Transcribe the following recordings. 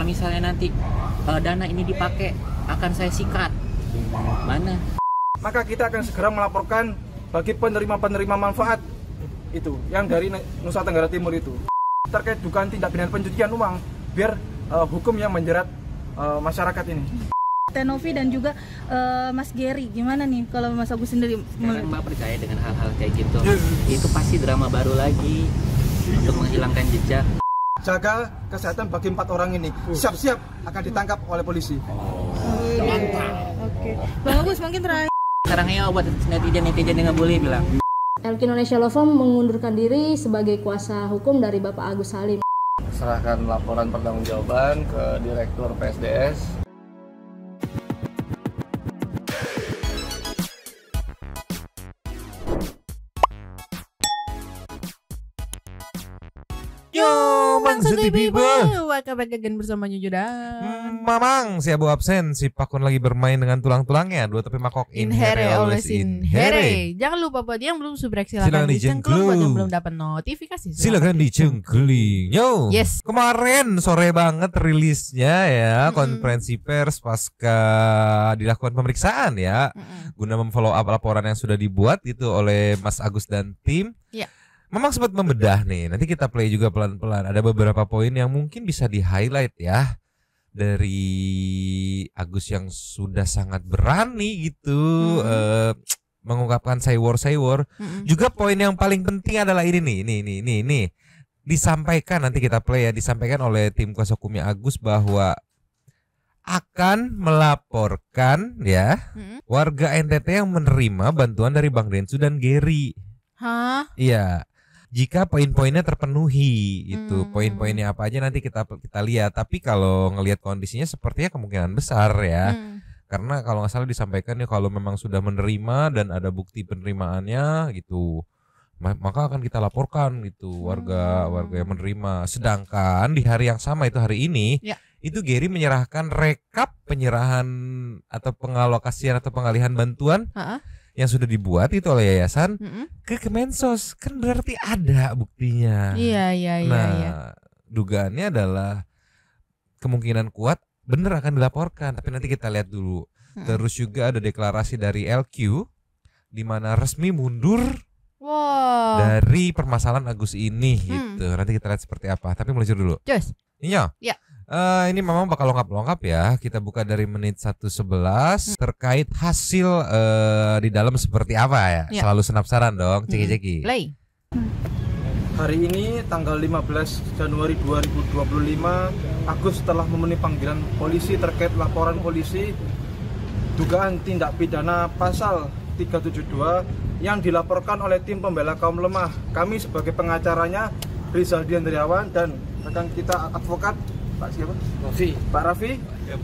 misalnya nanti dana ini dipakai, akan saya sikat. Mana? Maka kita akan segera melaporkan bagi penerima-penerima manfaat itu yang dari Nusa Tenggara Timur itu terkait dugaan tindak pidana pencucian uang, biar hukum yang menjerat masyarakat ini. Tenovi dan juga Mas Gary, gimana nih kalau Mas Agus sendiri? Sekarang Mbak percaya dengan hal-hal kayak gitu? Itu pasti drama baru lagi untuk menghilangkan jejak. Jaga kesehatan bagi 4 orang ini. Siap-siap akan ditangkap oleh polisi. Oke. Bang Agus mungkin terakhir. Sekarang ayo buat netizen yang nggak boleh bilang. LQ Indonesia Law Firm mengundurkan diri sebagai kuasa hukum dari Bapak Agus Salim. Serahkan laporan pertanggungjawaban ke Direktur PSDS. Yo, Mang Seti People. Welcome back again bersama Nyuju dan Mamang, si Abu absen, si Pakun lagi bermain dengan tulang-tulangnya. Dua tapi makok in here, always in here. Jangan lupa buat yang belum subrek Silakan silakan dicengklung. dicengklung. Buat yang belum dapat notifikasi Silakan dicengkeling. Yo. Yes. Kemarin sore banget rilisnya ya, konferensi pers pasca dilakukan pemeriksaan ya, guna memfollow up laporan yang sudah dibuat gitu oleh Mas Agus dan tim. Ya. Memang sempat membedah nih. Nanti kita play juga pelan-pelan. Ada beberapa poin yang mungkin bisa di-highlight ya dari Agus yang sudah sangat berani gitu mengungkapkan saywar. Juga poin yang paling penting adalah ini nih. Disampaikan, nanti kita play ya, disampaikan oleh tim kuasa hukumnya Agus bahwa akan melaporkan ya warga NTT yang menerima bantuan dari Bang Densu dan Gary. Hah? Iya. Jika poin-poinnya terpenuhi itu, poin-poinnya apa aja nanti kita lihat. Tapi kalau ngelihat kondisinya sepertinya kemungkinan besar ya. Karena kalau nggak salah disampaikan ya kalau memang sudah menerima dan ada bukti penerimaannya gitu, maka akan kita laporkan gitu warga yang menerima. Sedangkan di hari yang sama itu hari ini itu Gary menyerahkan rekap penyerahan atau pengalokasian atau pengalihan bantuan yang sudah dibuat itu oleh yayasan ke Kemensos. Kan berarti ada buktinya. Iya. Dugaannya adalah kemungkinan kuat bener akan dilaporkan, tapi nanti kita lihat dulu. Terus juga ada deklarasi dari LQ di mana resmi mundur dari permasalahan Agus ini gitu. Nanti kita lihat seperti apa. Tapi meluncur dulu. Just. Iya. Ya. Ini memang bakal lengkap ya. Kita buka dari menit 1:11 terkait hasil di dalam seperti apa ya. Selalu senapsaran dong, ceki-ceki. Play. Hari ini tanggal 15 Januari 2025, Agus telah memenuhi panggilan polisi terkait laporan polisi dugaan tindak pidana pasal 372 yang dilaporkan oleh tim pembela kaum lemah. Kami sebagai pengacaranya Rizal Diandriawan dan rekan kita advokat Pak siapa? Pak Raffi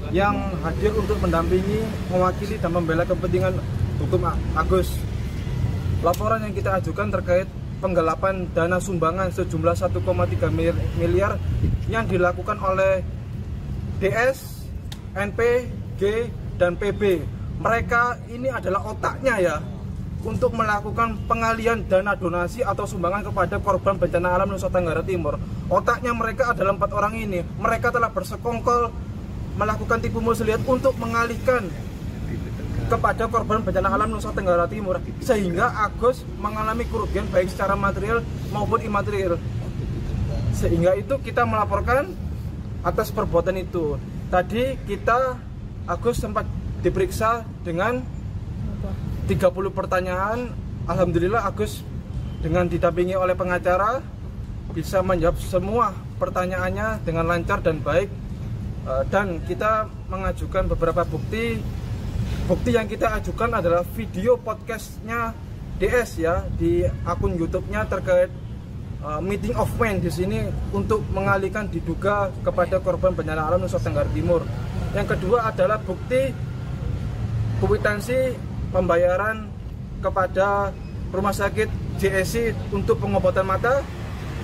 yang hadir untuk mendampingi, mewakili dan membela kepentingan hukum Agus. Laporan yang kita ajukan terkait penggelapan dana sumbangan sejumlah 1,3 miliar yang dilakukan oleh DS, NP, G, dan PB. Mereka ini adalah otaknya ya untuk melakukan pengalian dana donasi atau sumbangan kepada korban bencana alam Nusa Tenggara Timur. Otaknya mereka adalah 4 orang ini. Mereka telah bersekongkol melakukan tipu muslihat untuk mengalihkan kepada korban bencana alam Nusa Tenggara Timur, sehingga Agus mengalami kerugian baik secara material maupun imaterial. Sehingga itu kita melaporkan atas perbuatan itu. Tadi Agus sempat diperiksa dengan 30 pertanyaan. Alhamdulillah Agus dengan didampingi oleh pengacara bisa menjawab semua pertanyaannya dengan lancar dan baik. Dan kita mengajukan beberapa bukti. Bukti yang kita ajukan adalah video podcastnya DS ya di akun YouTube-nya terkait meeting of men di sini untuk mengalihkan diduga kepada korban bencana alam Nusa Tenggara Timur. Yang kedua adalah bukti kwitansi pembayaran kepada rumah sakit JSI untuk pengobatan mata.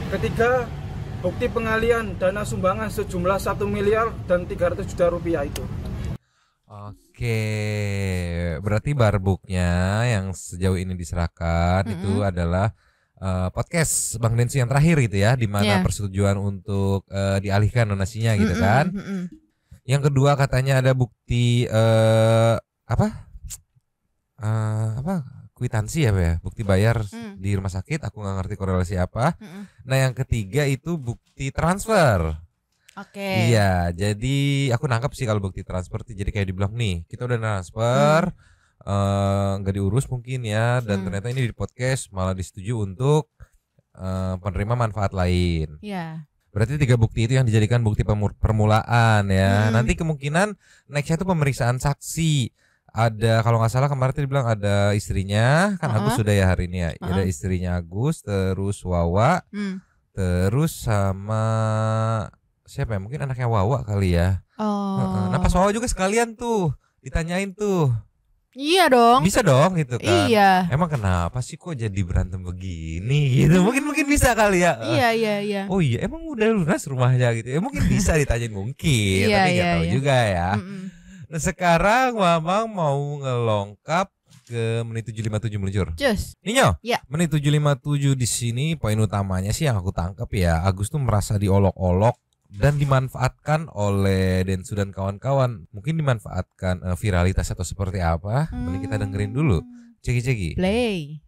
Ketiga, bukti pengalian dana sumbangan sejumlah 1 miliar dan 300 juta rupiah itu. Oke, berarti barbuknya yang sejauh ini diserahkan itu adalah podcast Bang Densi yang terakhir gitu ya, di mana persetujuan untuk dialihkan donasinya gitu kan. Yang kedua katanya ada bukti kwitansi ya, bukti bayar di rumah sakit. Aku nggak ngerti korelasi apa. Nah yang ketiga itu bukti transfer. Oke. Iya, jadi aku nangkep sih kalau bukti transfer. Jadi kayak dibilang nih, kita udah transfer, nggak diurus mungkin ya, dan ternyata ini di podcast malah disetujui untuk penerima manfaat lain. Iya. Berarti 3 bukti itu yang dijadikan bukti permulaan ya. Nanti kemungkinan nextnya itu pemeriksaan saksi. Ada kalau nggak salah kemarin tadi bilang ada istrinya, kan Agus sudah ya hari ini ya. Ada istrinya Agus, terus Wawa, terus sama siapa ya? Mungkin anaknya Wawa kali ya. Nah pas Wawa juga sekalian tuh ditanyain tuh. Iya dong. Bisa dong gitu kan. Iya. Emang kenapa sih kok jadi berantem begini gitu. Mungkin bisa kali ya. Iya. Oh iya, emang udah lunas rumahnya gitu. Ya mungkin bisa ditanyain mungkin, tapi nggak tahu juga ya. Nah sekarang Mamang mau ngelongkap ke menit 757 meluncur. Cus. Ninyo, ya. Menit 757 di sini poin utamanya sih yang aku tangkap ya, Agus tuh merasa diolok-olok dan dimanfaatkan oleh Densu dan kawan-kawan. Mungkin dimanfaatkan viralitas atau seperti apa? Mending kita dengerin dulu. Ceki. Play.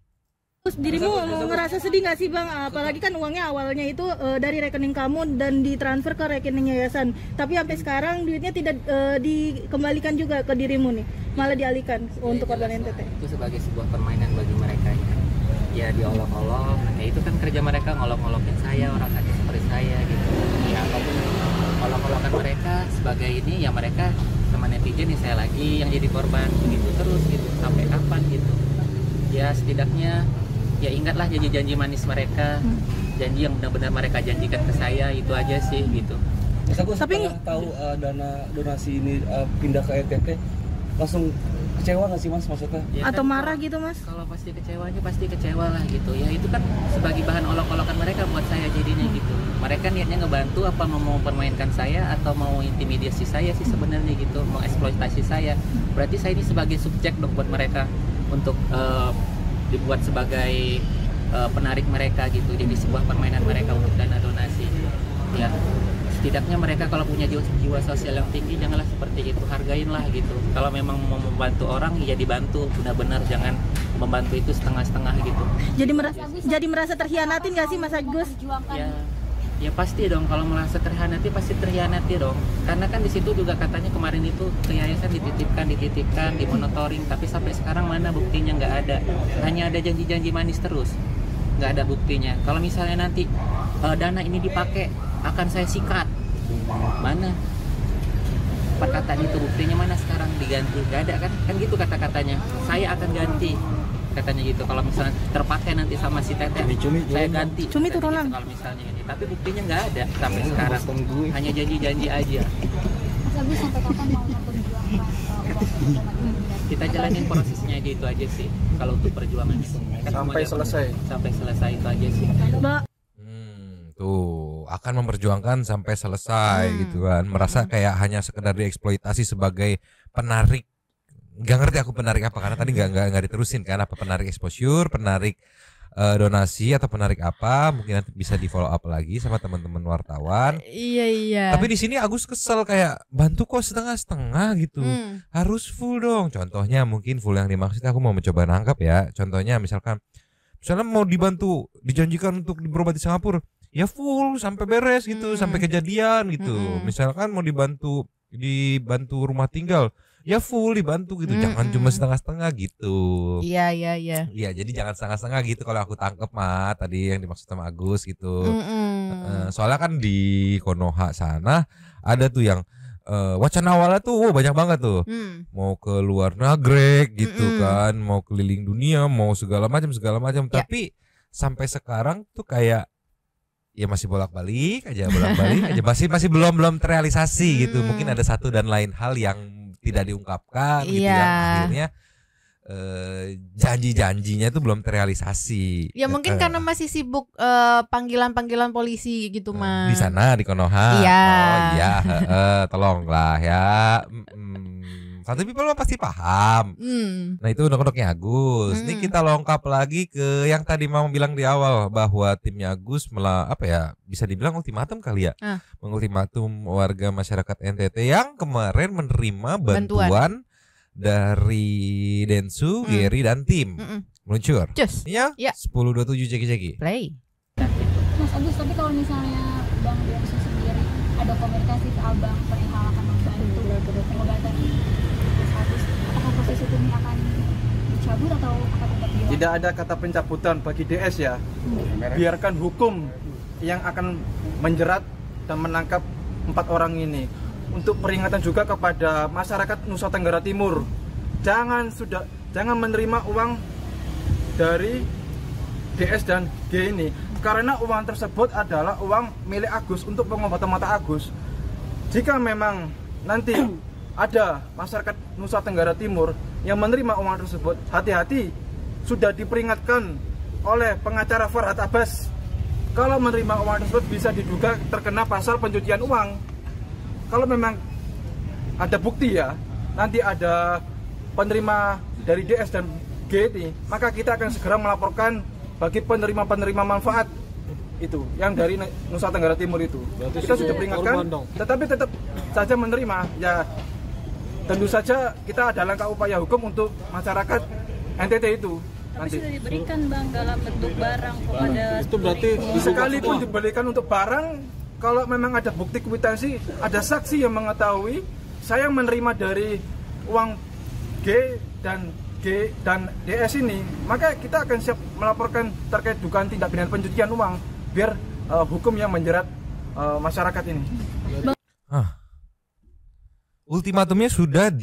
Terus dirimu ngerasa sedih nggak sih Bang? Apalagi kan uangnya awalnya itu dari rekening kamu dan ditransfer ke rekening yayasan. Tapi sampai sekarang duitnya tidak dikembalikan juga ke dirimu nih, malah dialihkan untuk korban NTT. Itu sebagai sebuah permainan bagi mereka ya diolok-olok. Nah, itu kan kerja mereka ngolok-ngolokin saya, orang sakit seperti saya gitu. Ya apapun olok-olokan mereka sebagai ini ya, mereka sama netizen nih saya lagi yang jadi korban begitu terus gitu. Sampai kapan gitu? Ya setidaknya ya ingatlah janji-janji manis mereka, janji yang benar-benar mereka janjikan ke saya, itu aja sih gitu. Mas Agus setelah tahu dana donasi ini pindah ke NTT, langsung kecewa nggak sih Mas maksudnya? Ya atau kan, marah gitu Mas? Kalau pasti kecewa lah gitu. Ya itu kan sebagai bahan olok-olokan mereka buat saya jadinya gitu. Mereka niatnya ngebantu apa mau permainkan saya atau mau intimidasi saya sih sebenarnya gitu, mau eksploitasi saya. Berarti saya ini sebagai subjek dong buat mereka untuk dibuat sebagai penarik mereka gitu, jadi sebuah permainan mereka untuk dana donasi ya. Setidaknya mereka kalau punya jiwa sosial yang tinggi janganlah seperti itu, hargainlah gitu. Kalau memang mau membantu orang ya dibantu benar-benar, jangan membantu itu setengah-setengah gitu. Jadi merasa terhianatin nggak sih Mas Agus? Ya pasti dong, kalau merasa terhianati pasti terhianati dong. Karena kan di situ juga katanya kemarin itu ke yayasan dititipkan, dimonitoring, tapi sampai sekarang mana buktinya, nggak ada. Hanya ada janji-janji manis terus, nggak ada buktinya. Kalau misalnya nanti dana ini dipakai, akan saya sikat. Mana? Perkataan itu buktinya mana sekarang diganti? Nggak ada kan? Kan gitu kata-katanya. Saya akan ganti. Katanya gitu, kalau misalnya terpakai nanti sama si Teteh, saya ganti. Cumi turun lang. Kalau misalnya ini, tapi buktinya nggak ada sampai sekarang, hanya janji-janji aja. Mas Agus sampai kapan mau memperjuangkan? Kita jalanin prosesnya aja, itu aja sih. Kalau untuk perjuangan itu sampai selesai itu aja sih. Tuh akan memperjuangkan sampai selesai gitu kan. Merasa kayak hanya sekedar dieksploitasi sebagai penarik. Gak ngerti aku penarik apa, karena tadi nggak diterusin kan, apa penarik exposure, penarik donasi atau penarik apa, mungkin nanti bisa di follow up lagi sama teman-teman wartawan. Iya. Tapi di sini Agus kesel kayak bantu kok setengah-setengah gitu, harus full dong. Contohnya mungkin full yang dimaksud, aku mau mencoba nangkap ya. Contohnya misalnya mau dibantu, dijanjikan untuk berobat di Singapura, ya full sampai beres gitu, sampai kejadian gitu. Misalkan mau dibantu rumah tinggal, ya full dibantu gitu, jangan cuma setengah-setengah gitu. Iya. Iya, jadi jangan setengah-setengah gitu kalau aku tangkep mah tadi yang dimaksud sama Agus gitu. Soalnya kan di Konoha sana ada tuh yang wacana awalnya tuh banyak banget tuh. Mau ke luar negeri gitu kan, mau keliling dunia, mau segala macam. Tapi sampai sekarang tuh kayak ya masih bolak-balik aja, masih belum terrealisasi gitu. Mungkin ada satu dan lain hal yang tidak diungkapkan gitu, yang akhirnya janji-janjinya itu belum terrealisasi. Ya mungkin karena masih sibuk panggilan-panggilan polisi gitu Mas. Di sana di Konoha. Iya. Oh iya, tolonglah ya. Satu people mah pasti paham. Nah itu unek-uneknya Agus. Ini kita lengkap lagi ke yang tadi Mama bilang di awal bahwa timnya Agus bisa dibilang ultimatum kali ya, mengultimatum warga masyarakat NTT yang kemarin menerima bantuan dari Densu, Gary dan tim. Meluncur. Iya. 10.27 ceki-ceki. Play. Mas Agus, tapi kalau misalnya Bang Densu sendiri ada komunikasi ke Abang perihal akan membantu pengobatan Mas Agus, apakah proses hukumnya akan dicabut atau akan tetap dilakukan? Tidak ada kata pencabutan bagi DS ya. Biarkan hukum yang akan menjerat dan menangkap 4 orang ini. Untuk peringatan juga kepada masyarakat Nusa Tenggara Timur, jangan menerima uang dari DS dan G ini, karena uang tersebut adalah uang milik Agus untuk pengobatan mata Agus. Jika memang nanti ada masyarakat Nusa Tenggara Timur yang menerima uang tersebut, hati-hati, sudah diperingatkan oleh pengacara Farhad Abbas, kalau menerima uang tersebut bisa diduga terkena pasal pencucian uang. Kalau memang ada bukti ya, nanti ada penerima dari DS dan G ini, maka kita akan segera melaporkan bagi penerima-penerima manfaat itu yang dari Nusa Tenggara Timur itu. Kita sudah peringatkan, tetapi tetap saja menerima. Ya tentu saja kita ada langkah upaya hukum untuk masyarakat NTT itu. Tapi sudah diberikan Bang dalam bentuk barang kepada itu berarti sekalipun diberikan untuk barang, kalau memang ada bukti kwitansi, ada saksi yang mengetahui saya menerima dari uang G dan DS ini, maka kita akan siap melaporkan terkait dugaan tindak pidana pencucian uang, biar hukum yang menjerat masyarakat ini. Ultimatumnya sudah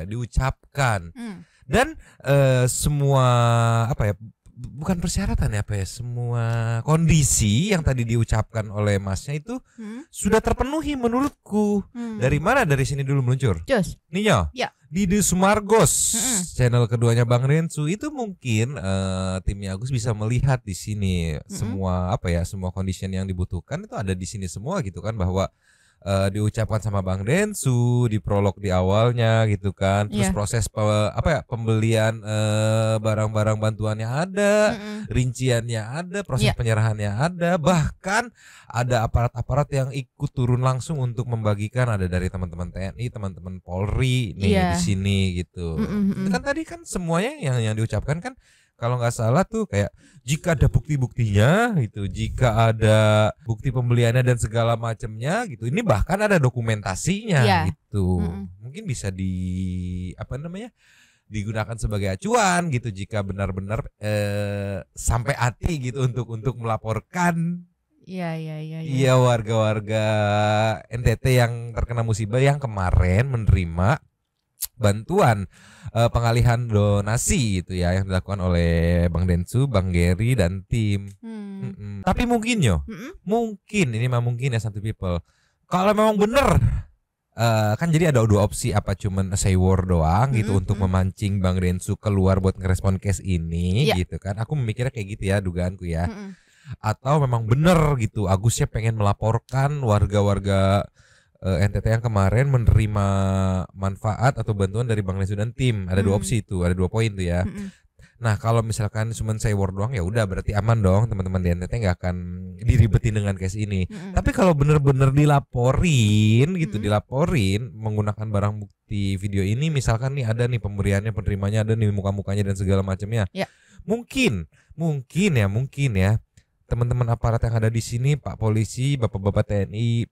diucapkan. Dan semua bukan persyaratan semua kondisi yang tadi diucapkan oleh Masnya itu sudah terpenuhi menurutku. Dari mana? Dari sini dulu meluncur. Ninyo. Ya. Di Sumargos, channel keduanya Bang Densu itu mungkin timnya Agus bisa melihat di sini semua semua condition yang dibutuhkan itu ada di sini semua gitu kan, bahwa diucapkan sama Bang Densu di prolog di awalnya gitu kan. Terus proses pembelian barang-barang bantuannya ada, rinciannya ada, proses penyerahannya ada, bahkan ada aparat-aparat yang ikut turun langsung untuk membagikan, ada dari teman-teman TNI, teman-teman Polri nih di sini gitu. Itu kan tadi kan semuanya yang diucapkan kan, kalau nggak salah tuh kayak jika ada bukti-buktinya gitu, jika ada bukti pembeliannya dan segala macamnya gitu, ini bahkan ada dokumentasinya gitu. Mungkin bisa digunakan sebagai acuan gitu jika benar-benar sampai hati gitu untuk melaporkan warga-warga NTT yang terkena musibah yang kemarin menerima bantuan pengalihan donasi itu ya yang dilakukan oleh Bang Densu, Bang Gary dan tim. Tapi mungkin ini mah mungkin ya satu people. Kalau memang bener kan jadi ada dua opsi, apa cuman say war doang gitu untuk memancing Bang Densu keluar buat ngerespon case ini gitu kan. Aku memikirnya kayak gitu ya, dugaanku ya. Atau memang bener gitu Agusnya pengen melaporkan warga-warga NTT yang kemarin menerima manfaat atau bantuan dari Bang Densu dan tim. Ada dua opsi itu, ada 2 poin tuh ya. Nah kalau misalkan cuma say war doang ya udah berarti aman dong, teman-teman di NTT nggak akan diribetin dengan case ini. Tapi kalau bener-bener dilaporin gitu, dilaporin menggunakan barang bukti video ini, misalkan nih ada nih pemberiannya, penerimanya ada nih muka-mukanya dan segala macamnya. Mungkin ya teman-teman aparat yang ada di sini, Pak Polisi, Bapak-bapak TNI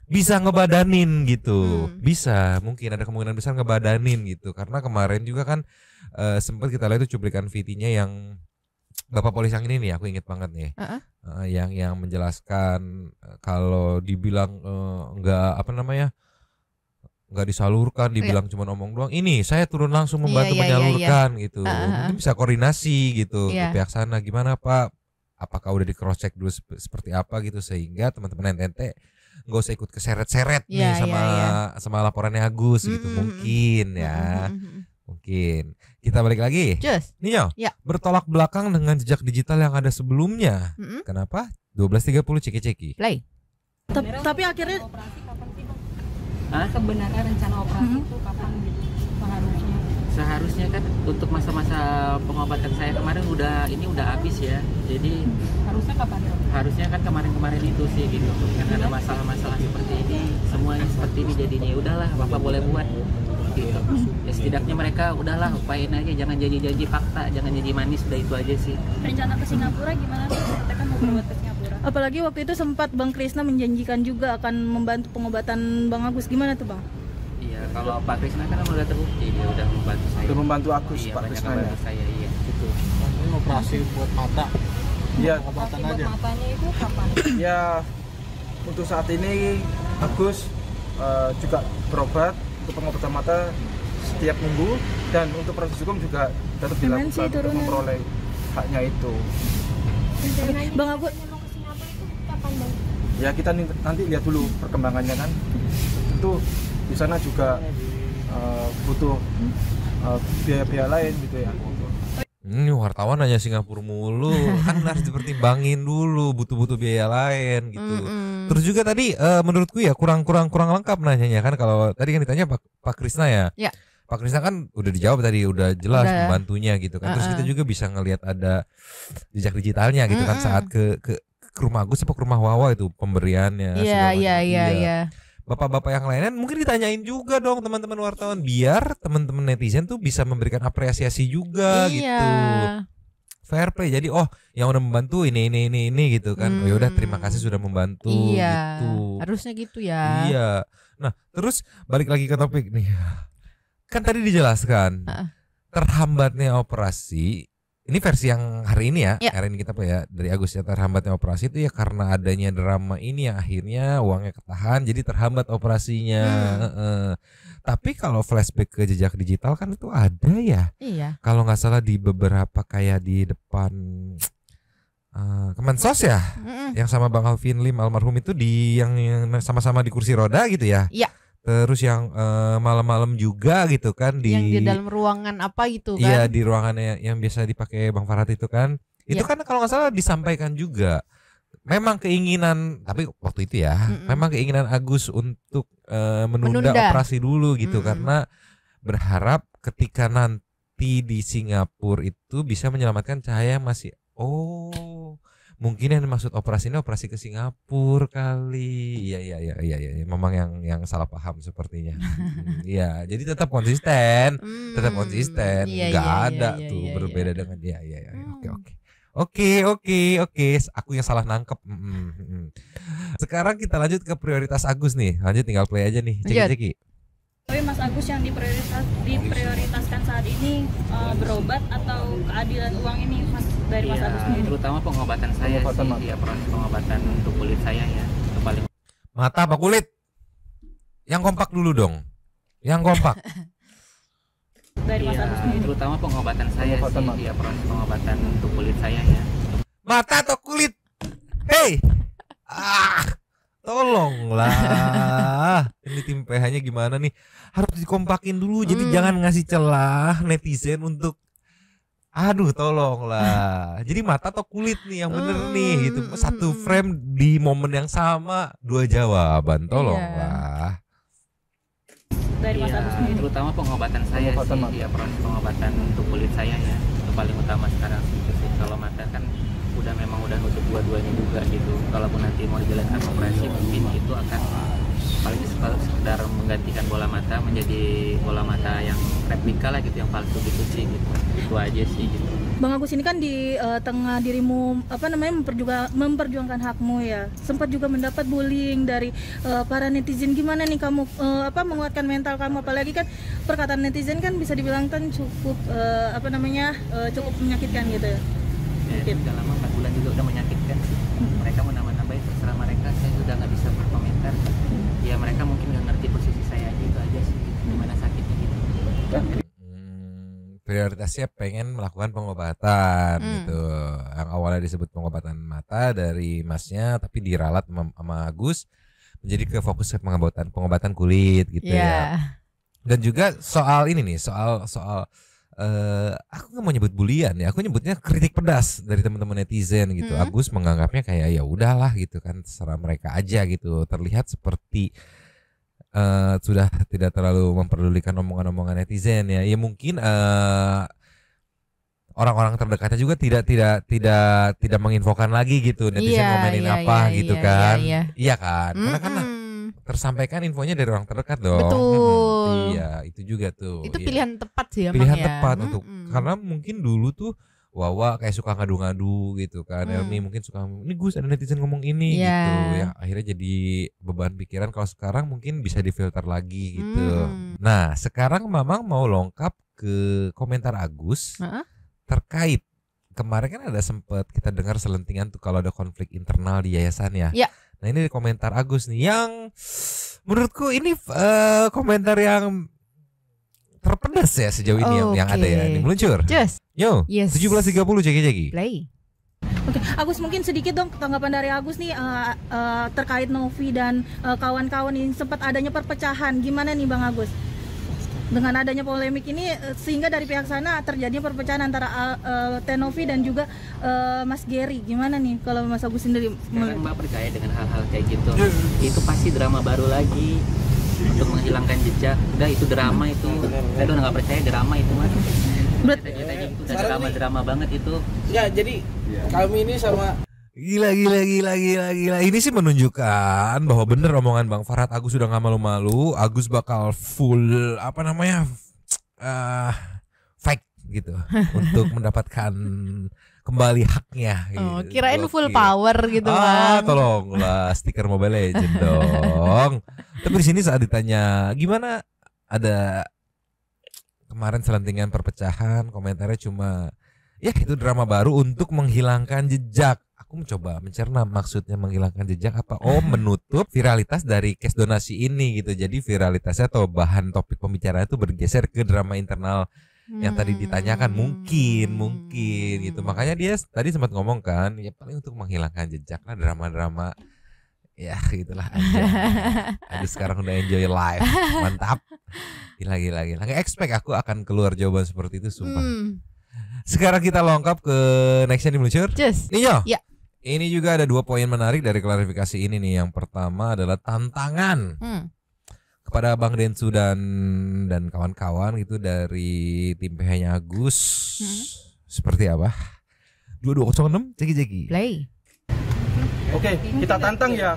bisa ngebadanin gitu, bisa mungkin ada kemungkinan besar ngebadanin gitu, karena kemarin juga kan sempat kita lihat itu cuplikan VT-nya yang Bapak Polisi yang ini nih, aku inget banget nih, yang menjelaskan kalau dibilang nggak disalurkan, dibilang cuma omong doang, ini saya turun langsung membantu menyalurkan gitu, mungkin bisa koordinasi gitu ke pihak sana, gimana Pak, apakah udah di cross check dulu seperti apa gitu, sehingga teman-teman NTT nggak usah ikut keseret-seret nih sama laporannya Agus gitu. Mungkin ya mungkin kita balik lagi Ninyo bertolak belakang dengan jejak digital yang ada sebelumnya. Kenapa 12.30 ceki-ceki play. Tapi akhirnya Sebenarnya rencana operasi itu kapan gitu seharusnya? Seharusnya kan untuk masa-masa pengobatan saya kemarin udah habis ya. Jadi Harusnya kapan dok? harusnya kan kemarin-kemarin itu sih gitu. Kan ada masalah-masalah seperti ini, semuanya seperti ini jadinya. Udahlah, Bapak boleh buat gitu. Ya setidaknya mereka udahlah upayain aja, jangan janji-janji fakta, jangan janji manis, udah itu aja sih. Rencana ke Singapura gimana sih? Kita kan mau berobat ke Singapura. Apalagi waktu itu sempat Bang Krisna menjanjikan juga akan membantu pengobatan Bang Agus. Gimana tuh Bang? Iya, kalau Pak Krisna kan udah terbukti dia udah membantu saya. Udah membantu Agus, iya, Pak banyak Krisna membantu ya. saya, iya. Gitu. Ini operasi buat mata. Iya. Pengobatan Operasi aja. buat matanya itu kapan? Ya, untuk saat ini Agus juga berobat untuk pengobatan mata setiap minggu, dan untuk proses hukum juga tetap dilakukan untuk memperoleh haknya itu. Bang Agus, Mau ke Singapura itu kapan bang? Ya kita nanti lihat dulu perkembangannya kan. Tentu di sana juga butuh biaya-biaya lain gitu ya. Ini wartawan nanya Singapura mulu, kan harus dipertimbangin dulu, butuh biaya lain gitu. Terus juga tadi menurutku ya kurang lengkap nanyanya kan, kalau tadi kan ditanya Pak Krisna ya. Ya. Pak Krisna kan udah dijawab tadi, udah jelas membantunya gitu kan. Terus kita juga bisa ngelihat ada jejak digitalnya gitu kan saat ke rumah Agus apa ke rumah Wawa itu pemberiannya. Iya. Bapak-bapak yang lainnya mungkin ditanyain juga dong teman-teman wartawan, biar teman-teman netizen tuh bisa memberikan apresiasi juga gitu. Fair play. Jadi yang udah membantu ini gitu kan. Oh yaudah, terima kasih sudah membantu gitu. Harusnya gitu ya. Iya. Nah, terus balik lagi ke topik nih. Kan tadi dijelaskan terhambatnya operasi. Ini versi yang hari ini ya. Hari ini kita dari Agus ya, terhambatnya operasi itu ya karena adanya drama ini yang akhirnya uangnya ketahan, jadi terhambat operasinya. Tapi kalau flashback ke jejak digital kan itu ada ya. Iya. Kalau nggak salah di beberapa kayak di depan Kemensos ya, yang sama Bang Alvin Lim almarhum itu yang sama-sama di kursi roda gitu ya. Iya. Terus yang malam-malam juga gitu kan yang di dalam ruangan apa gitu kan. Iya, di ruangannya yang biasa dipakai Bang Farhat itu kan. Itu kan kalau nggak salah disampaikan juga. Memang keinginan, tapi waktu itu ya, memang keinginan Agus untuk menunda operasi dulu gitu, karena berharap ketika nanti di Singapura itu bisa menyelamatkan Cahaya masih mungkin yang dimaksud operasi ini operasi ke Singapura kali. Iya. Memang yang salah paham sepertinya. Iya, jadi tetap konsisten. Nggak ada tuh berbeda dengan dia. Iya. Oke. Aku yang salah nangkep. Sekarang kita lanjut ke prioritas Agus nih. Lanjut, tinggal play aja nih. Ceki. Tapi Mas Agus yang diprioritaskan saat ini berobat atau keadilan uang ini Mas dari Mas Agus sendiri? Terutama pengobatan saya sih, ya proses pengobatan untuk kulit saya ya, itu paling. Mata apa kulit? Yang kompak dulu dong. Yang kompak. Dari Mas Agus sendiri. Terutama pengobatan saya sih, ya proses pengobatan untuk kulit saya ya. Mata atau kulit? Hei. Tolonglah. Ini tim PH-nya gimana nih? Harus dikompakin dulu. Jadi jangan ngasih celah netizen untuk tolonglah. Jadi mata atau kulit nih yang bener nih gitu. Satu frame di momen yang sama, dua jawaban. Tolonglah. Dari Mas Agus sendiri. Terutama pengobatan saya sih, ya proses pengobatan untuk kulit saya ya. Itu paling utama sekarang sih. Kalau mata kan memang udah nutup dua-duanya juga gitu. Kalaupun nanti mau dijalankan operasi, mungkin itu akan paling sekedar menggantikan bola mata menjadi bola mata yang replika lah gitu, yang palsu gitu sih gitu. Itu aja sih gitu. Bang Agus, ini kan di tengah dirimu memperjuangkan hakmu ya, sempat juga mendapat bullying dari para netizen. Gimana nih kamu menguatkan mental kamu, apalagi kan perkataan netizen kan bisa dibilang kan cukup cukup menyakitkan gitu ya. Mungkin udah lama 4 bulan juga udah menyakitkan sih. Mereka mau nambah-nambahin terserah mereka, saya sudah nggak bisa berkomentar. Ya mereka mungkin nggak ngerti posisi saya aja, itu aja sih gimana sakitnya gitu. Prioritasnya pengen melakukan pengobatan gitu. Yang awalnya disebut pengobatan mata dari masnya, tapi diralat sama Agus menjadi ke fokus ke pengobatan kulit gitu ya. Dan juga soal ini nih, soal aku nggak mau nyebut bulian ya, aku nyebutnya kritik pedas dari teman-teman netizen gitu. Agus menganggapnya kayak ya udahlah gitu kan, terserah mereka aja gitu. Terlihat seperti sudah tidak terlalu memperdulikan omongan-omongan netizen ya. Ya mungkin orang-orang terdekatnya juga tidak menginfokan lagi gitu netizen komenin apa gitu kan. Iya kan? Karena kan tersampaikan infonya dari orang terdekat dong. Betul. Iya, itu juga tuh. Itu Iya. pilihan tepat sih emang Pilihan ya. tepat untuk karena mungkin dulu tuh Wawa kayak suka ngadu-ngadu gitu kan. Elmi mungkin suka ini Gus ada netizen ngomong ini gitu ya. Akhirnya jadi beban pikiran. Kalau sekarang mungkin bisa difilter lagi gitu. Nah, sekarang Mamang mau lengkap ke komentar Agus terkait kemarin kan ada sempat kita dengar selentingan tuh kalau ada konflik internal di yayasan ya. Nah, ini komentar Agus nih yang menurutku ini komentar yang terpedas ya sejauh ini yang ada ya. Ini meluncur. Yo, 17.30 Jegi. Play. Oke, Agus mungkin sedikit dong tanggapan dari Agus nih terkait Novi dan kawan-kawan ini sempat adanya perpecahan. Gimana nih Bang Agus? Dengan adanya polemik ini sehingga dari pihak sana terjadinya perpecahan antara Tenovi dan juga Mas Gary. Gimana nih kalau Mas Agus sendiri? Sekarang Mbak percaya dengan hal-hal kayak gitu? Itu pasti drama baru lagi untuk menghilangkan jejak. Udah itu drama itu. Saya udah nggak percaya drama itu Mas. Ceritanya itu udah drama banget itu. Ya jadi kami ini sama Gila. Ini sih menunjukkan bahwa bener omongan Bang Farhad. Agus sudah nggak malu-malu. Agus bakal full fight gitu untuk mendapatkan kembali haknya. Gitu. Kirain full power gitu Bang. Tolonglah stiker Mobile Legends dong. Tapi di sini saat ditanya gimana, ada kemarin selentingan perpecahan, komentarnya cuma ya itu drama baru untuk menghilangkan jejak. Aku mencoba mencerna maksudnya menghilangkan jejak apa. Menutup viralitas dari case donasi ini gitu. Jadi viralitasnya atau bahan topik pembicaraan itu bergeser ke drama internal yang tadi ditanyakan. Mungkin gitu. Makanya dia tadi sempat ngomong kan, ya paling untuk menghilangkan jejak lah drama-drama. Ya gitulah aja. Aduh sekarang udah enjoy life. Mantap. Gila. Nggak expect aku akan keluar jawaban seperti itu sumpah. Sekarang kita lengkap ke nextnya nih meluncur. Ninyo. Ya. Ini juga ada 2 poin menarik dari klarifikasi ini nih. Yang pertama adalah tantangan kepada Bang Densu dan kawan-kawan gitu dari tim PH-nya Agus. Seperti apa? 2206 Jegi. Play. Oke, kita tantang ya.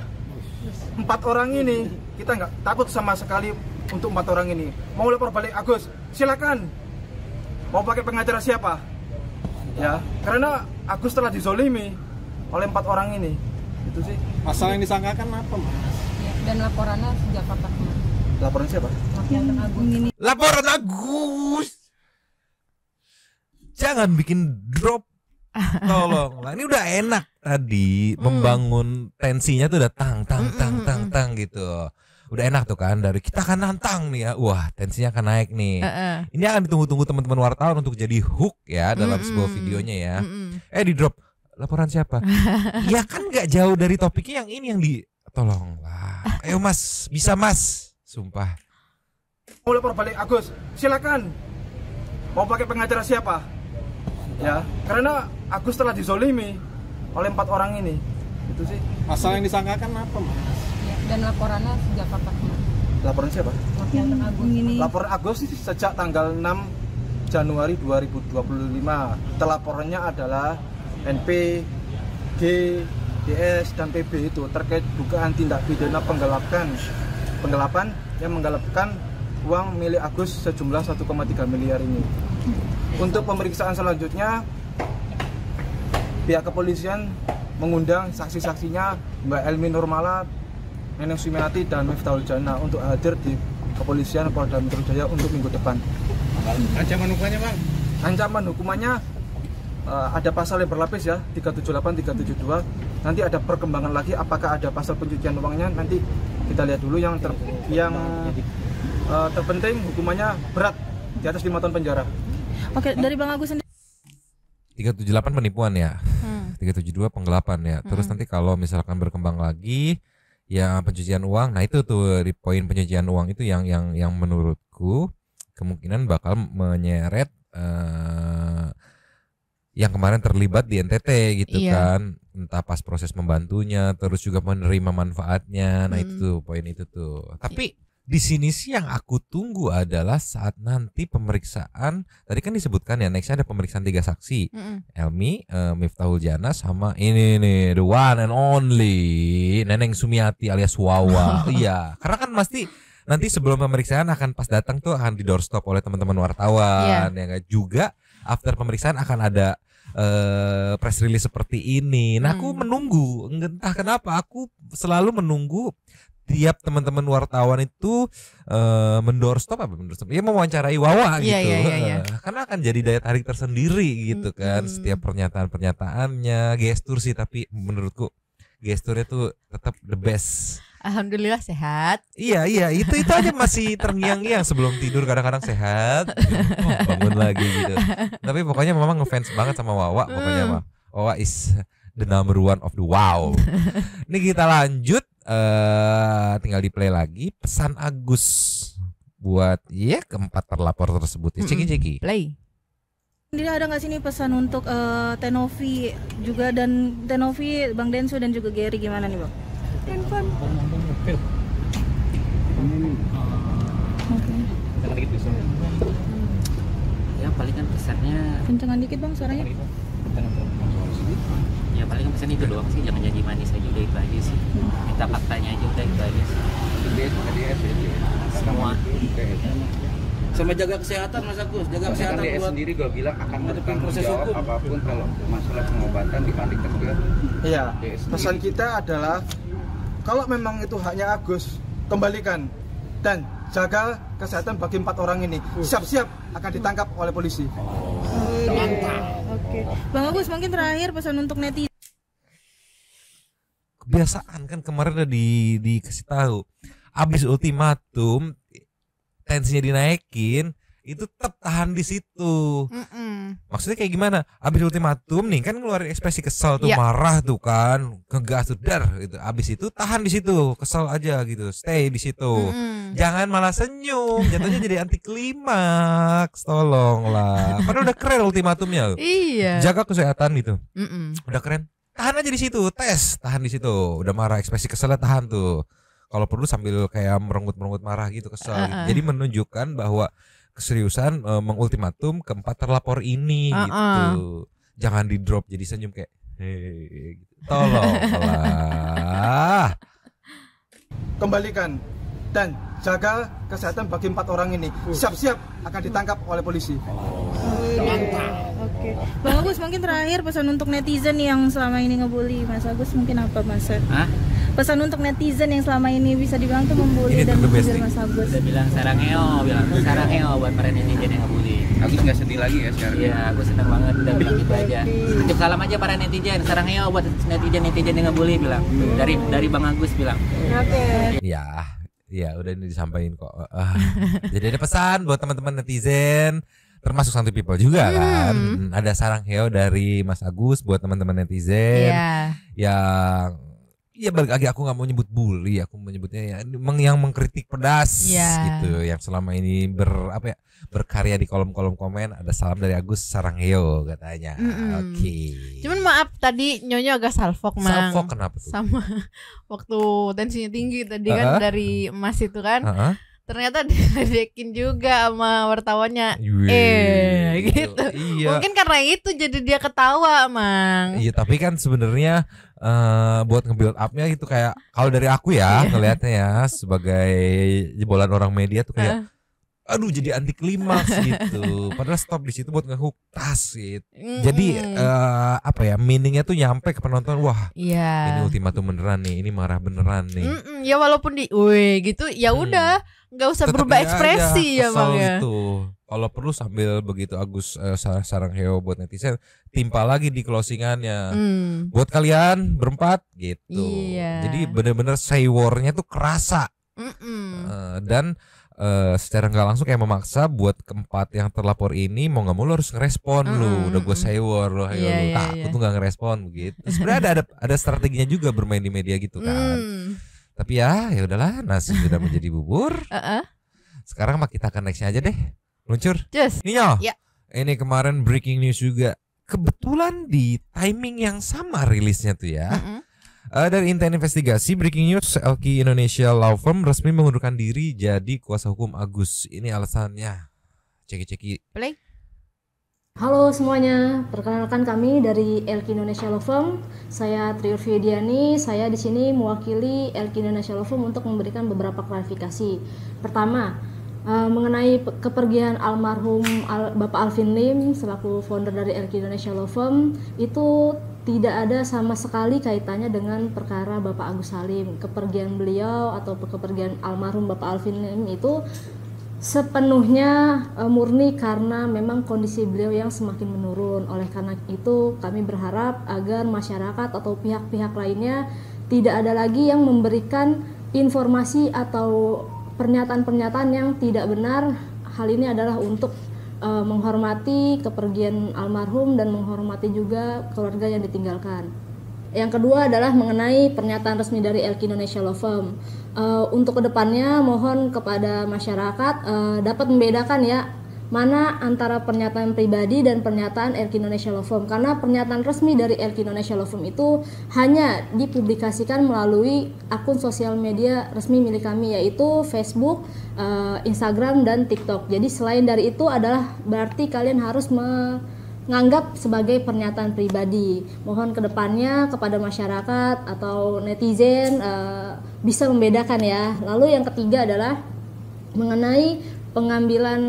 4 orang ini kita nggak takut sama sekali untuk 4 orang ini. Mau lapor balik Agus, silakan. Mau pakai pengacara siapa? Ya, karena Agus telah dizolimi oleh 4 orang ini. Itu sih. Pasal yang disangkakan apa, Mas? Dan laporannya sejak kapan? Laporan siapa? Laporan Agus. Jangan bikin drop. Tolonglah. Ini udah enak tadi membangun tensinya tuh udah tang gitu. Udah enak tuh kan, dari kita akan nantang nih ya. Wah, tensinya akan naik nih. Ini akan ditunggu-tunggu teman-teman wartawan untuk jadi hook ya dalam sebuah videonya ya. Di drop laporan siapa? Ya kan nggak jauh dari topiknya yang ini yang di tolonglah. Ayo Mas, bisa Mas. Sumpah. Mau lapor balik Agus, silakan. Mau pakai pengacara siapa? Ya, karena Agus telah dizolimi oleh 4 orang ini. Itu sih. Pasal yang disangkakan apa, Mas? Dan laporannya sejak kapan? Laporan siapa? Laporan Agus sejak tanggal 6 Januari 2025. Telaporannya adalah NP, G, DS, dan PB itu terkait dugaan tindak pidana penggelapan yang menggelapkan uang milik Agus sejumlah 1,3 miliar ini. Untuk pemeriksaan selanjutnya, pihak kepolisian mengundang saksi-saksinya Mbak Elmi Nurmala, Neneng Sumiati, dan Miftahul Jana untuk hadir di kepolisian Polda Metro Jaya untuk minggu depan. Ancaman hukumannya, Bang? Ancaman hukumannya ada pasal yang berlapis ya, 378, 372. Nanti ada perkembangan lagi apakah ada pasal pencucian uangnya, nanti kita lihat dulu. Yang terpenting hukumannya berat, di atas 5 tahun penjara. Oke, dari Bang Agus sendiri. 378 penipuan ya. 372 penggelapan ya. Terus nanti kalau misalkan berkembang lagi ya pencucian uang, nah itu tuh di poin pencucian uang itu yang menurutku kemungkinan bakal menyeret yang kemarin terlibat di NTT gitu kan, entah pas proses membantunya, terus juga menerima manfaatnya. Nah itu tuh poin itu tuh. Tapi Di sini sih yang aku tunggu adalah saat nanti pemeriksaan. Tadi kan disebutkan ya, nextnya ada pemeriksaan 3 saksi. Elmi, Miftahul Jana, sama ini nih, the one and only Neneng Sumiati alias Wawa. Iya, karena kan pasti nanti sebelum pemeriksaan akan pas datang tuh akan di doorstop oleh teman-teman wartawan. Ya nggak, juga after pemeriksaan akan ada press release seperti ini. Nah, aku menunggu, entah kenapa aku selalu menunggu tiap teman-teman wartawan itu mendoorstop ya mewawancarai Wawa gitu. Karena akan jadi daya tarik tersendiri gitu kan. Setiap pernyataan-pernyataannya, gestur sih, tapi menurutku gesturnya tuh tetap the best. Alhamdulillah sehat. Iya itu aja masih terngiang-ngiang sebelum tidur, kadang-kadang sehat, bangun lagi gitu. Tapi pokoknya memang ngefans banget sama Wawa. Pokoknya mah Wawa is the number one of the wow. Ini kita lanjut, tinggal di play lagi pesan Agus buat keempat terlapor tersebut. Ceki play. Jadi ada nggak sini pesan untuk Tenovi juga, dan Tenovi, Bang Denso dan juga Gary, gimana nih Bang? Handphone. Ya paling kan pesannya kencengan dikit Bang suaranya. Ya paling kan pesan itu doang sih, jangan janji manis aja, udah itu aja sih. Minta faktanya aja, udah itu aja sih. Semua. Sama jaga kesehatan Mas Agus, jaga kesehatan dia buat sendiri gue bilang akan proses proses hukum. hukum apapun kalau masalah pengobatan dibanding tersebut. Iya, pesan kita adalah kalau memang itu haknya Agus, kembalikan dan jaga kesehatan bagi 4 orang ini. Siap-siap akan ditangkap oleh polisi. Oke. Bang Agus, mungkin terakhir pesan untuk netizen. Kebiasaan kan kemarin udah dikasih tahu. Abis ultimatum tensinya dinaikin, itu tetap tahan di situ. Maksudnya kayak gimana? Abis ultimatum nih kan ngeluarin ekspresi kesal tuh, marah tuh kan, ngegas tuh gitu. Abis itu tahan di situ, kesal aja gitu, stay di situ. Jangan malah senyum, jatuhnya jadi anti klimaks. Tolonglah. Padahal udah keren ultimatumnya. Iya. Jaga kesehatan gitu. Udah keren. Tahan aja di situ, tes, tahan di situ. Udah marah, ekspresi kesalnya tahan tuh. Kalau perlu sambil kayak merenggut-merenggut marah gitu, kesal. Gitu. Jadi menunjukkan bahwa keseriusan mengultimatum keempat terlapor ini gitu. Jangan di drop jadi senyum kayak gitu. Tolonglah. Kembalikan dan jaga kesehatan bagi 4 orang ini. Siap-siap akan ditangkap oleh polisi. Oke. Bang Agus, mungkin terakhir pesan untuk netizen yang selama ini ngebully Mas Agus, mungkin apa Mas? Pesan untuk netizen yang selama ini bisa dibilang tuh membuli dan menghujat Mas Agus. Udah bilang sarangeo buat para netizen yang ngebully. Agus nggak sedih lagi ya sekarang. Iya, aku senang banget udah bilang gitu aja. Titip salam aja para netizen, sarangeo buat netizen yang ngebully, bilang. Dari Bang Agus bilang. Oke. Ya udah ini disampaikan kok. Jadi ada pesan buat teman-teman netizen, termasuk Santuy People juga kan. Ada sarang heo dari Mas Agus buat teman-teman netizen yang balik lagi, aku nggak mau nyebut bully, aku menyebutnya yang mengkritik pedas gitu, yang selama ini berkarya di kolom-kolom komen. Ada salam dari Agus Sarangheo katanya. Oke. Cuman maaf tadi Nyonya agak salfok, Mang. Salfok kenapa tuh? Sama waktu tensinya tinggi tadi kan dari Mas itu kan. Ternyata diledekin juga sama wartawannya. Gitu. Iya. Mungkin karena itu jadi dia ketawa, Mang. Iya, tapi kan sebenarnya buat nge-build up-nya gitu, kayak kalau dari aku ya ngelihatnya ya sebagai jebolan orang media tuh kayak aduh jadi anti klimaks gitu. Padahal stop di situ buat ngehook tas gitu. Jadi meaningnya tuh nyampe ke penonton. Wah, ini ultimatum beneran nih, ini marah beneran nih. Ya walaupun gitu ya udah nggak usah tetep berubah ekspresi aja, ya Bang ya. Gitu. Kalau perlu sambil begitu Agus Sarangheo buat netizen, timpa lagi di closingannya. Buat kalian berempat gitu. Jadi bener-bener say war-nya tuh kerasa. Dan secara nggak langsung kayak memaksa buat keempat yang terlapor ini mau nggak mau lo harus ngerespon. Lu udah gue say war lo, aku tuh nggak ngerespon begitu. Sebenarnya ada strateginya juga bermain di media gitu kan. Tapi ya udahlah, nasi sudah menjadi bubur. Sekarang mah kita akan nextnya aja deh. Luncur. Nio. Ini kemarin breaking news juga. Kebetulan di timing yang sama rilisnya tuh ya. Dari Inten Investigasi, breaking news, LQ Indonesia Law Firm resmi mengundurkan diri jadi kuasa hukum Agus. Ini alasannya. Ceki-ceki. Play. Halo semuanya, perkenalkan kami dari LQ Indonesia Law Firm. Saya Triurfi Diani. Saya di sini mewakili LQ Indonesia Law Firm untuk memberikan beberapa klarifikasi. Pertama, mengenai kepergian almarhum Bapak Alvin Lim selaku founder dari LQ Indonesia Law Firm, itu tidak ada sama sekali kaitannya dengan perkara Bapak Agus Salim. Kepergian beliau atau kepergian almarhum Bapak Alvin Lim itu sepenuhnya murni karena memang kondisi beliau yang semakin menurun. Oleh karena itu kami berharap agar masyarakat atau pihak-pihak lainnya tidak ada lagi yang memberikan informasi atau pernyataan-pernyataan yang tidak benar. Hal ini adalah untuk menghormati kepergian almarhum dan menghormati juga keluarga yang ditinggalkan. Yang kedua adalah mengenai pernyataan resmi dari LQ Indonesia Law Firm. Untuk kedepannya mohon kepada masyarakat dapat membedakan ya mana antara pernyataan pribadi dan pernyataan LQ Indonesia Law Firm, karena pernyataan resmi dari LQ Indonesia Law Firm itu hanya dipublikasikan melalui akun sosial media resmi milik kami, yaitu Facebook, Instagram, dan TikTok. Jadi selain dari itu adalah berarti kalian harus menganggap sebagai pernyataan pribadi. Mohon kedepannya kepada masyarakat atau netizen bisa membedakan ya. Lalu yang ketiga adalah mengenai pengambilan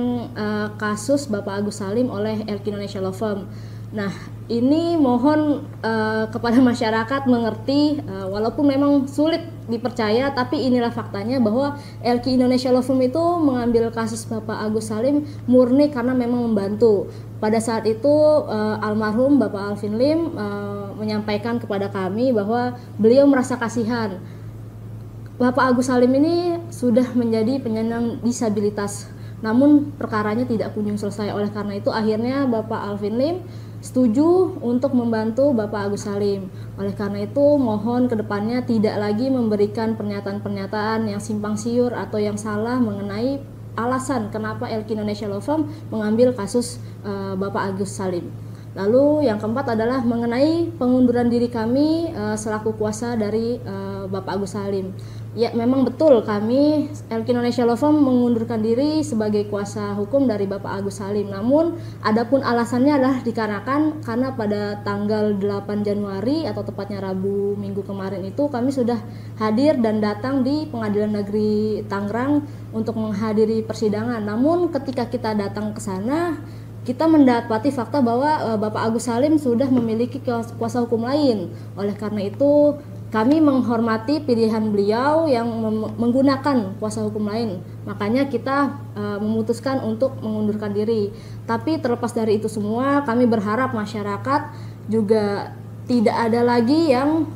kasus Bapak Agus Salim oleh LQ Indonesia Law Firm. Nah, ini mohon kepada masyarakat mengerti, walaupun memang sulit dipercaya, tapi inilah faktanya bahwa LQ Indonesia Law Firm itu mengambil kasus Bapak Agus Salim murni karena memang membantu. Pada saat itu almarhum Bapak Alvin Lim menyampaikan kepada kami bahwa beliau merasa kasihan. Bapak Agus Salim ini sudah menjadi penyandang disabilitas, namun perkaranya tidak kunjung selesai. Oleh karena itu akhirnya Bapak Alvin Lim setuju untuk membantu Bapak Agus Salim. Oleh karena itu mohon kedepannya tidak lagi memberikan pernyataan-pernyataan yang simpang siur atau yang salah mengenai alasan kenapa LQ Indonesia Law Firm mengambil kasus Bapak Agus Salim. Lalu yang keempat adalah mengenai pengunduran diri kami selaku kuasa dari Bapak Agus Salim. Ya, memang betul kami LQ Indonesia Law Firm mengundurkan diri sebagai kuasa hukum dari Bapak Agus Salim. Namun adapun alasannya adalah dikarenakan karena pada tanggal 8 Januari atau tepatnya Rabu minggu kemarin itu kami sudah hadir dan datang di Pengadilan Negeri Tangerang untuk menghadiri persidangan. Namun ketika kita datang ke sana, kita mendapati fakta bahwa Bapak Agus Salim sudah memiliki kuasa hukum lain. Oleh karena itu kami menghormati pilihan beliau yang menggunakan kuasa hukum lain. Makanya kita memutuskan untuk mengundurkan diri. Tapi terlepas dari itu semua, kami berharap masyarakat juga tidak ada lagi yang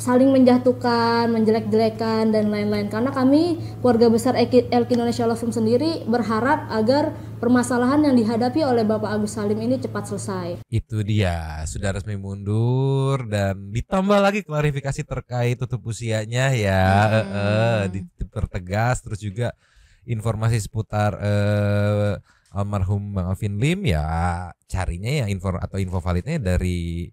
saling menjatuhkan, menjelek-jelekan, dan lain-lain. Karena kami, keluarga besar LQ Indonesia Law Firm sendiri, berharap agar permasalahan yang dihadapi oleh Bapak Agus Salim ini cepat selesai. Itu dia, sudah resmi mundur dan ditambah lagi klarifikasi terkait tutup usianya ya, dipertegas, terus juga informasi seputar almarhum Bang Alvin Lim ya carinya ya info validnya dari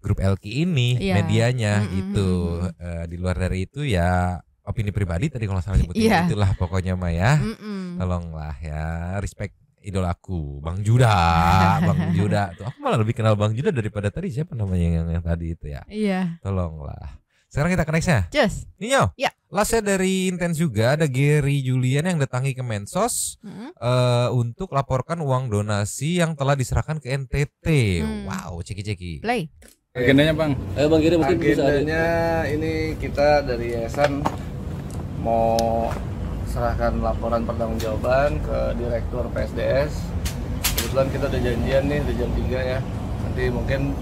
grup LQ ini, medianya gitu. Di luar dari itu ya opini pribadi tadi kalau salah nyebutin itulah pokoknya mah ya. Tolonglah ya, respect idolaku Bang Juda. Bang Juda tuh aku malah lebih kenal Bang Juda daripada tadi siapa namanya yang tadi itu ya. Iya. Tolonglah. Sekarang kita ke nextnya. Just. Ninyo. Ya. Lastnya dari Intens juga ada Gary Julian yang datangi ke Mensos untuk laporkan uang donasi yang telah diserahkan ke NTT. Wow, ceki-ceki. Play. Agendanya Bang. Bang Giri mungkin agendanya ini kita dari yayasan mau serahkan laporan pertanggungjawaban ke Direktur PSDS. Kebetulan kita udah janjian nih di jam 3 ya. Nanti mungkin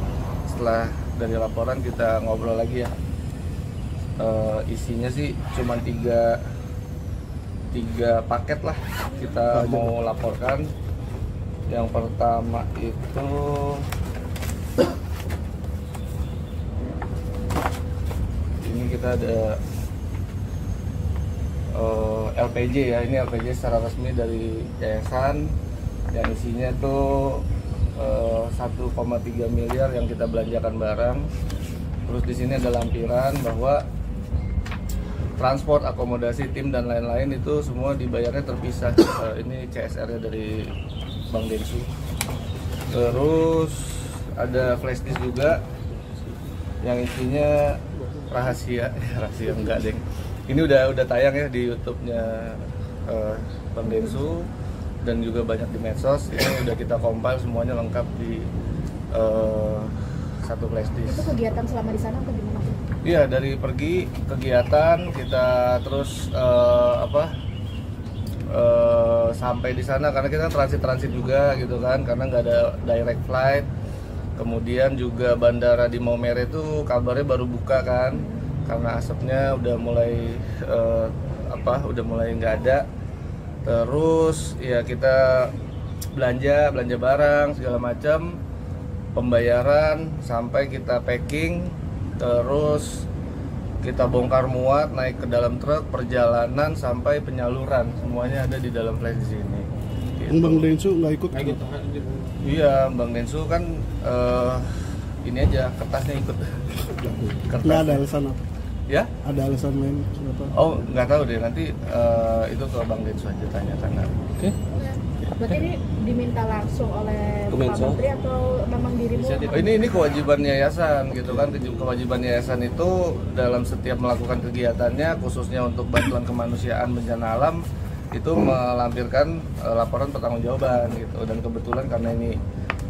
setelah dari laporan kita ngobrol lagi ya. Isinya sih cuma 3 paket lah kita mau laporkan. Yang pertama itu ini kita ada LPJ ya, ini LPJ secara resmi dari yayasan yang isinya tuh 1,3 miliar yang kita belanjakan barang. Terus di sini ada lampiran bahwa transport, akomodasi tim dan lain-lain itu semua dibayarnya terpisah. Ini CSR-nya dari Bank Densu. Terus ada flash disk juga yang isinya rahasia enggak deh. Ini udah tayang ya di YouTube-nya Bank Densu dan juga banyak di medsos. Ini udah kita compile semuanya lengkap di satu flash disk. Itu kegiatan selama di sana atau gimana? Iya, dari pergi kegiatan kita terus sampai di sana karena kita transit juga gitu kan, karena nggak ada direct flight. Kemudian juga bandara di Maumere itu kabarnya baru buka kan, karena asapnya udah mulai nggak ada. Terus ya kita belanja barang segala macam, pembayaran sampai kita packing, terus kita bongkar muat, naik ke dalam truk, perjalanan sampai penyaluran, semuanya ada di dalam flash di sini. Gitu. Bang Densu nggak ikut? Iya, Bang Densu kan ini aja kertasnya ikut. Nggak ada alasan apa? Ya? Ada alasan lain? Kenapa? Oh, nggak tahu deh, nanti itu ke Bang Densu aja tanyakan. Oke. Berarti ini diminta langsung oleh Pak Menteri atau memang dirimu? Ini kewajiban yayasan gitu kan. Kewajiban yayasan itu dalam setiap melakukan kegiatannya, khususnya untuk bantuan kemanusiaan bencana alam, itu melampirkan laporan pertanggungjawaban gitu. Dan kebetulan karena ini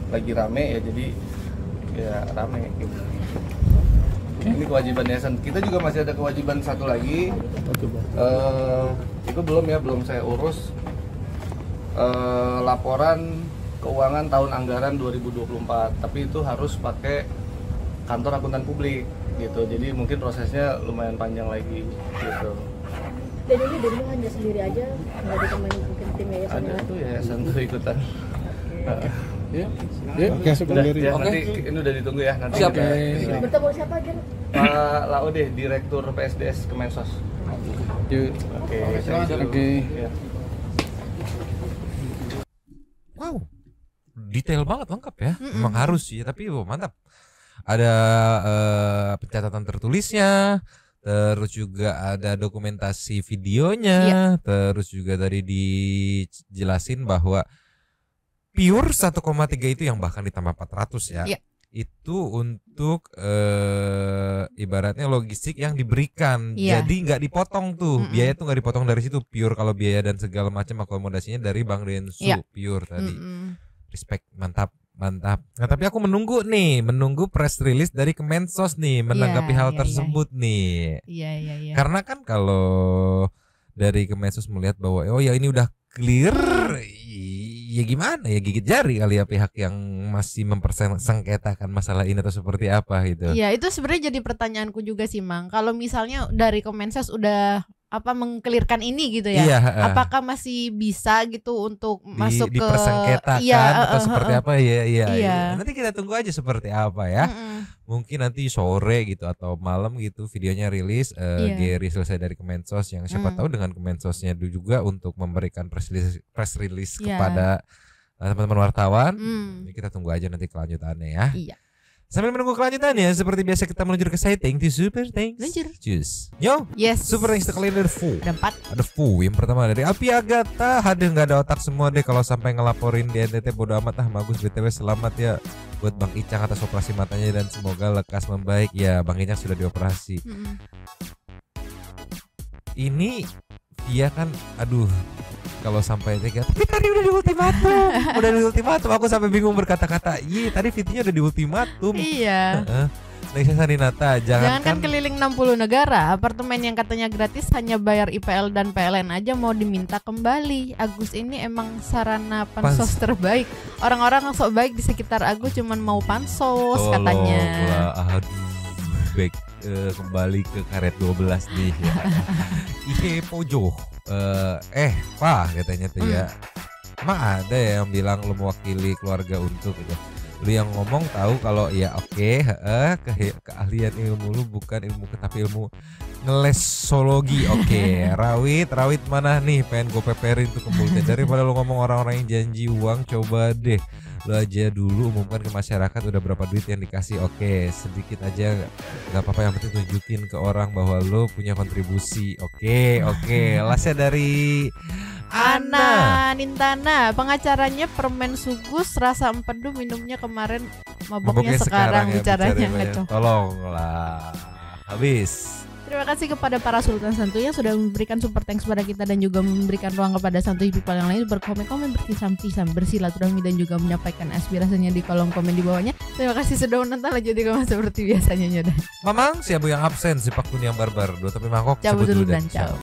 lagi rame ya, jadi ya rame gitu. Ini kewajiban yayasan. Kita juga masih ada kewajiban satu lagi. Itu belum saya urus. Laporan keuangan tahun anggaran 2024, tapi itu harus pakai kantor akuntan publik gitu, jadi mungkin prosesnya lumayan panjang lagi gitu. Dan ini dirimu hanya sendiri aja, nggak ditemani mungkin tim yayasan? Ada tuh yayasan tuh ikutan. Oke, nanti ini udah ditunggu ya nanti. Siap. Bertemu siapa aja? Pak Laude, Direktur PSDS Kemensos. Oke. Wow, detail banget, lengkap ya. Memang harus sih, tapi mantap. Ada pencatatan tertulisnya, terus juga ada dokumentasi videonya, terus juga tadi dijelasin bahwa pure 1,3 itu yang bahkan ditambah 400 ya. Itu untuk ibaratnya logistik yang diberikan, jadi nggak dipotong tuh, biaya tuh nggak dipotong dari situ, pure kalau biaya dan segala macam akomodasinya dari Bank Densu, pure tadi. Respect, mantap. Nah, tapi aku menunggu press release dari Kemensos nih menanggapi hal tersebut nih. Karena kan kalau dari Kemensos melihat bahwa oh ya ini udah clear, ya gimana ya, gigit jari kali ya pihak yang masih mempersengketakan masalah ini atau seperti apa gitu. Iya, itu sebenarnya jadi pertanyaanku juga sih, Mang. Kalau misalnya dari Kemensos udah mengkelirkan ini gitu ya, apakah masih bisa gitu untuk masuk ke atau seperti apa ya. Nanti kita tunggu aja seperti apa ya. Mungkin nanti sore gitu atau malam gitu videonya rilis, Gary selesai dari Kemensos, yang siapa tahu dengan Kemensosnya juga untuk memberikan press release kepada teman-teman wartawan. Kita tunggu aja nanti kelanjutannya ya. Sambil menunggu kelanjutannya, seperti biasa kita meluncur ke sighting di Super Thanks. Cus. Yo. Yes. Super Thanks kali ada Fu. Ada 4. Yang pertama dari Alpi Agatha. Hadir nggak ada otak semua deh kalau sampai ngelaporin di NTT, bodo amat bagus. BTW selamat ya buat Bang Icang atas operasi matanya dan semoga lekas membaik. Ya, Bang Icang sudah dioperasi. Ini dia kan kalau sampai tapi tadi udah di ultimatum, aku sampai bingung berkata-kata. Tadi fitnya udah di ultimatum. Iya. Nexia Saninata, jangan kan keliling 60 negara, apartemen yang katanya gratis hanya bayar IPL dan PLN aja mau diminta kembali. Agus ini emang sarana pansos terbaik. Orang-orang sok baik di sekitar Agus cuman mau pansos katanya. Baik, kembali ke karet 12 nih ya. Ihe Pojo. Pak katanya tuh ya. Emang ada ya yang bilang lu mewakili keluarga untuk gitu. Lu yang ngomong tahu kalau ya keahlian ilmu lu bukan ilmu tapi ilmu Ngelesologi. Oke. Rawit mana nih, pengen gue peperin tuh ke mulutnya. Daripada lo ngomong orang-orang yang janji uang, coba deh lo aja dulu umumkan ke masyarakat udah berapa duit yang dikasih. Oke, sedikit aja nggak apa-apa, yang penting tunjukin ke orang bahwa lo punya kontribusi. Oke. Lasnya dari Ana Nintana, pengacaranya permen sugus rasa empedu, minumnya kemarin, maboknya sekarang bicaranya ngaco. Tolonglah. Habis. Terima kasih kepada para Sultan Santuy yang sudah memberikan super thanks kepada kita dan juga memberikan ruang kepada Santuy people yang lain berkomen-komen, bertisam-tisam, bersilaturahmi dan juga menyampaikan aspirasinya di kolom komen di bawahnya. Terima kasih sudah menonton aja di komen seperti biasanya. Nyodan Mamang, siapa yang absen, si Pak Kun yang barbar, 2 tapi mangkok cabut dulu dan ciao.